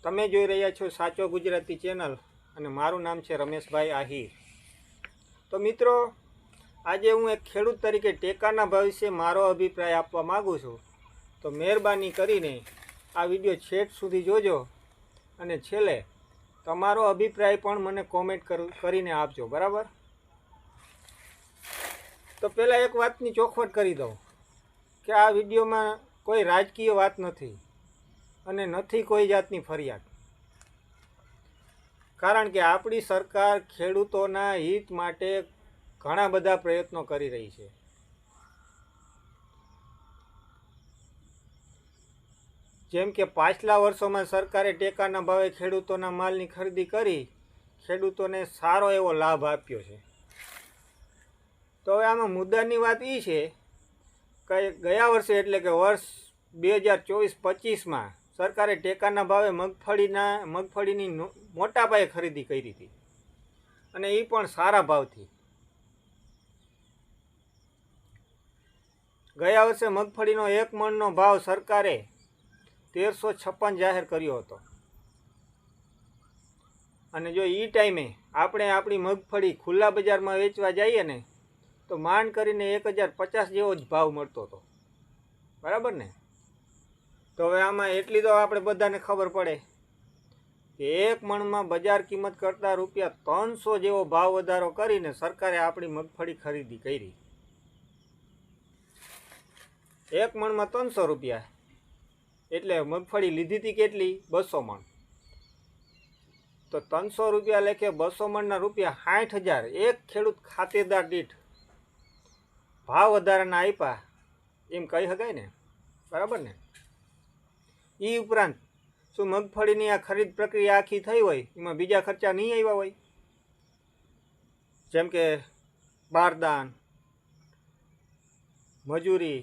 તમે જોઈ રહ્યા છો સાચો ગુજરાતી ચેનલ અને મારું નામ છે રમેશભાઈ આહિર। તો મિત્રો, આજે હું એક ખેડૂત તરીકે ટેકાના ભાવ વિશે મારો અભિપ્રાય આપવા માગું છું। તો મહેરબાની કરીને આ વિડીયો છેક સુધી જોજો અને છેલ્લે તમારો અભિપ્રાય પણ મને કોમેન્ટ કરીને આપજો, બરાબર? તો પહેલાં એક વાતની ચોખવટ કરી દઉં કે આ વિડીયોમાં કોઈ રાજકીય વાત નથી અને નથી કોઈ જાતની ફરિયાદ, કારણ કે આપણી સરકાર ખેડૂતોના હિત માટે ઘણા બધા પ્રયત્નો કરી રહી છે। જેમ કે પાછલા વર્ષોમાં સરકારે ટેકાના ભાવે ખેડૂતોના માલની ખરીદી કરી ખેડૂતોને સારો એવો લાભ આપ્યો છે। તો હવે આમાં મુદ્દાની વાત એ છે કે ગયા વર્ષે એટલે કે વર્ષ 2024-25માં સરકારે ટેકાના ભાવે મગફળીની મોટા પાયે ખરીદી કરી હતી અને એ પણ સારા ભાવથી। ગયા વર્ષે મગફળીનો એક મણનો ભાવ સરકારે 1356 જાહેર કર્યો હતો અને જો એ ટાઈમે આપણે આપણી મગફળી ખુલ્લા બજારમાં વેચવા જઈએ ને તો માંડ કરીને 1050 જેવો જ ભાવ મળતો હતો, બરાબર ને? તો હવે આમાં એટલી તો આપણે બધાને ખબર પડે કે એક મણમાં બજાર કિંમત કરતાં ₹300 જેવો ભાવ વધારો કરીને સરકારે આપણી મગફળી ખરીદી કરી। એક મણમાં ₹300 એટલે મગફળી લીધી હતી કેટલી? 200 મણ। તો ₹300 લેખે 200 મણના ₹60,000 એક ખેડૂત ખાતેદાર દીઠ ભાવ વધારાના આપ્યા એમ કહી શકાય ને, બરાબર ને? એ ઉપરાંત શું મગફળીની આ ખરીદ પ્રક્રિયા આખી થઈ હોય એમાં બીજા ખર્ચા નહીં આવ્યા હોય? જેમ કે બારદાન, મજૂરી,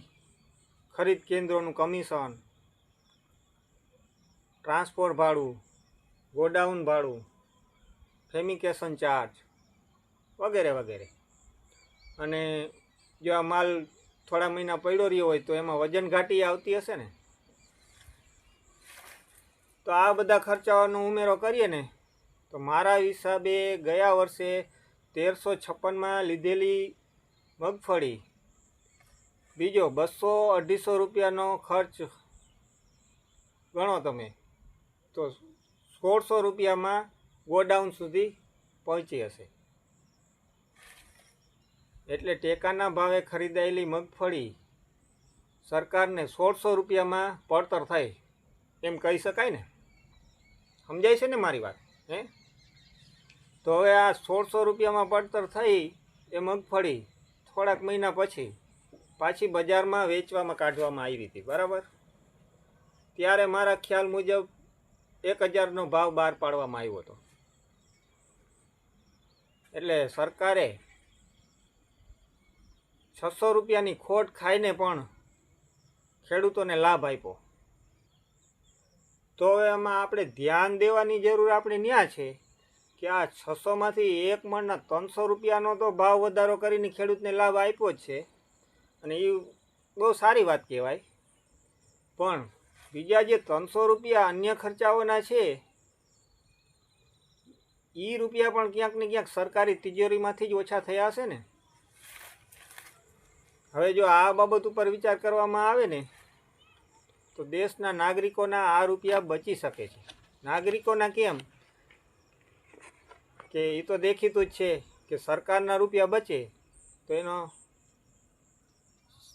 ખરીદ કેન્દ્રોનું કમિશન, ટ્રાન્સપોર્ટ ભાડું, ગોડાઉન ભાડું, ફેમિકેશન ચાર્જ વગેરે વગેરે। અને જો આ માલ થોડા મહિના પડ્યો રહ્યો હોય તો એમાં વજન ઘાટી આવતી હશે ને? તો આ બધા ખર્ચાઓનો ઉમેરો કરીએ ને તો મારા હિસાબે ગયા વર્ષે 1356માં લીધેલી મગફળી બીજો 200-250 રૂપિયાનો ખર્ચ ગણો તમે તો 1600 રૂપિયામાં ગોડાઉન સુધી પહોંચી હશે। એટલે ટેકાના ભાવે ખરીદાયેલી મગફળી સરકારને 1600 રૂપિયામાં પડતર થઈ એમ કહી શકાય ને? સમજાય છે ને મારી વાત? તો હવે આ 1600 રૂપિયામાં પડતર થઈ એ મગફળી થોડાક મહિના પછી પાછી બજારમાં વેચવામાં કાઢવામાં આવી હતી, બરાબર? ત્યારે મારા ખ્યાલ મુજબ 1000નો ભાવ બહાર પાડવામાં આવ્યો હતો। એટલે સરકારે 600 રૂપિયાની ખોટ ખાઈને પણ ખેડૂતોને લાભ આપ્યો। તો હવે એમાં આપણે ધ્યાન દેવાની જરૂર આપણે ન્યા છે કે આ 600માંથી એક મણના 300 રૂપિયાનો તો ભાવ વધારો કરીને ખેડૂતને લાભ આપ્યો જ છે અને એ બહુ સારી વાત કહેવાય, પણ બીજા જે 300 રૂપિયા અન્ય ખર્ચાઓના છે એ રૂપિયા પણ ક્યાંક ને ક્યાંક સરકારી તિજોરીમાંથી જ ઓછા થયા હશે ને? હવે જો આ બાબત ઉપર વિચાર કરવામાં આવે ને તો દેશના નાગરિકોના આ રૂપિયા બચી શકે છે। નાગરિકોના કેમ? કે એ તો દેખીતું જ છે કે સરકારના રૂપિયા બચે તો એનો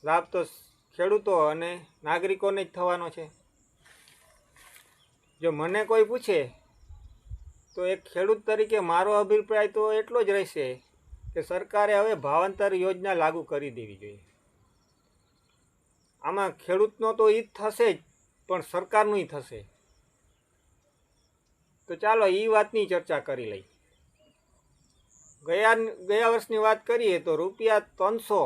લાભ તો ખેડૂતો અને નાગરિકોને જ થવાનો છે। જો મને કોઈ પૂછે તો એક ખેડૂત તરીકે મારો અભિપ્રાય તો એટલો જ રહેશે કે સરકારે હવે ભાવાંતર યોજના લાગુ કરી દેવી જોઈએ। આમાં ખેડૂતનો તો હિત થશે જ પણ સરકારનું થશે। તો ચાલો એ વાતની ચર્ચા કરી લઈ। ગયા વર્ષની વાત કરીએ તો ₹300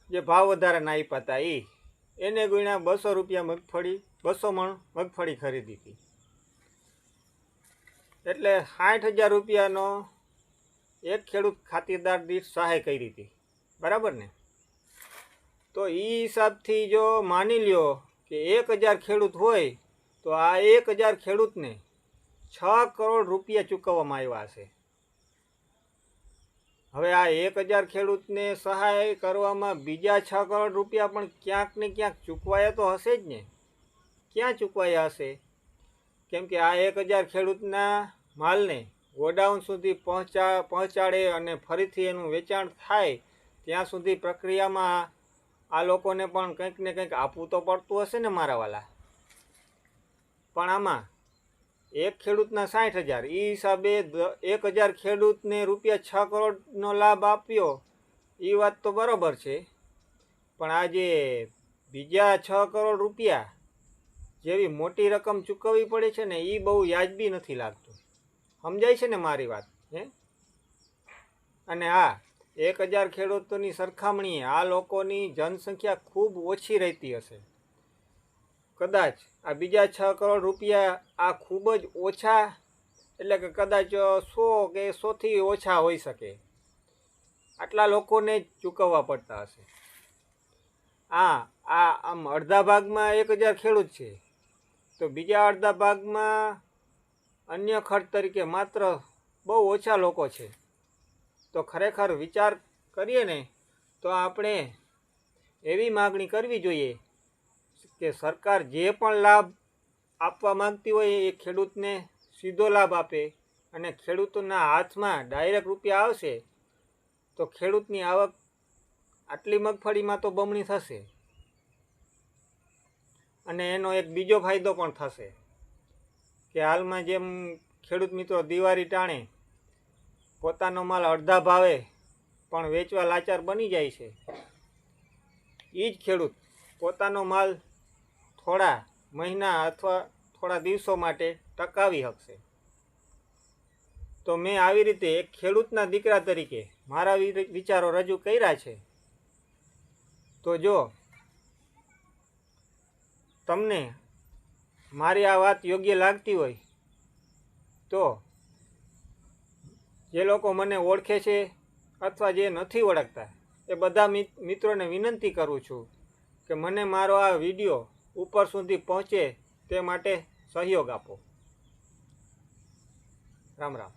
જે ભાવ વધારાના આપ્યા હતા એને ગુણ્યા 200 રૂપિયા મગફળી 200 મણ મગફળી ખરીદી હતી એટલે 60,000 રૂપિયાનો એક ખેડૂત ખાતેદાર દીઠ સહાય કરી હતી, બરાબર ને? તો એ હિસાબથી જો માની લ્યો કે 1000 ખેડૂત હોય તો તો આ 1000 ખેડૂતને 6 કરોડ રૂપિયા ચૂકવવામાં આવ્યા છે. હવે આ 1000 ખેડૂતને સહાય કરવામાં બીજા 6 કરોડ રૂપિયા પણ ક્યાંક ને ક્યાંક ચૂકવાયા તો હશે જ ને. ક્યાં ચૂકવાયા હશે? કેમ કે આ 1000 ખેડૂતના માલને ગોડાઉન સુધી પહોંચાડે અને ફરીથી એનું વેચાણ થાય ત્યાં સુધી પ્રક્રિયામાં આ લોકોને પણ કંઈક ને કંઈક આપવું તો પડતું હશે ને મારા વાલા. પણ આમાં એક ખેડૂતના 60,000, એ હિસાબે 1000 ખેડૂતને રૂપિયા 6 કરોડનો લાભ આપ્યો, એ વાત તો બરાબર છે. પણ આ જે બીજા 6 કરોડ રૂપિયા જેવી મોટી રકમ ચૂકવવી પડે છે ને, એ બહુ વ્યાજબી નથી લાગતું. સમજાય છે ને મારી વાત? અને હા, 1000 ખેડૂતોની સરખામણીએ આ લોકોની જનસંખ્યા ખૂબ ઓછી રહેતી હશે. કદાચ આ બીજા 6 કરોડ રૂપિયા આ ખૂબ જ ઓછા, એટલે કે કદાચ 100 કે 100થી ઓછા હોઈ શકે, આટલા લોકોને જ ચૂકવવા પડતા હશે. આમ અડધા ભાગમાં 1000 ખેડૂત છે, તો બીજા અડધા ભાગમાં અન્ય ખર્ચ તરીકે માત્ર બહુ ઓછા લોકો છે. તો ખરેખર વિચાર કરીએ ને તો આપણે એવી માગણી કરવી જોઈએ કે સરકાર જે પણ લાભ આપવા માંગતી હોય એ ખેડૂતને સીધો લાભ આપે, અને ખેડૂતોના હાથમાં ડાયરેક્ટ રૂપિયા આવશે તો ખેડૂતની આવક આટલી મગફળીમાં તો બમણી થશે. અને એનો એક બીજો ફાયદો પણ થશે કે હાલમાં જેમ ખેડૂત મિત્રો દિવાળી ટાણે પોતાનો માલ અડધા ભાવે પણ વેચવા લાચાર બની જાય છે, એ જ ખેડૂત પોતાનો માલ થોડા મહિના અથવા થોડા દિવસો માટે ટકાવી શકશે. તો મેં આવી રીતે એક ખેડૂતના દીકરા તરીકે મારા વિચારો રજૂ કર્યા છે. તો જો તમને મારી આ વાત યોગ્ય લાગતી હોય તો જે લોકો મને ઓળખે છે અથવા જે નથી ઓળખતા એ બધા મિત્રોને વિનંતી કરું છું કે મને મારો આ વિડીયો ઉપર સુધી પહોંચે તે માટે સહયોગ આપો. રામ રામ.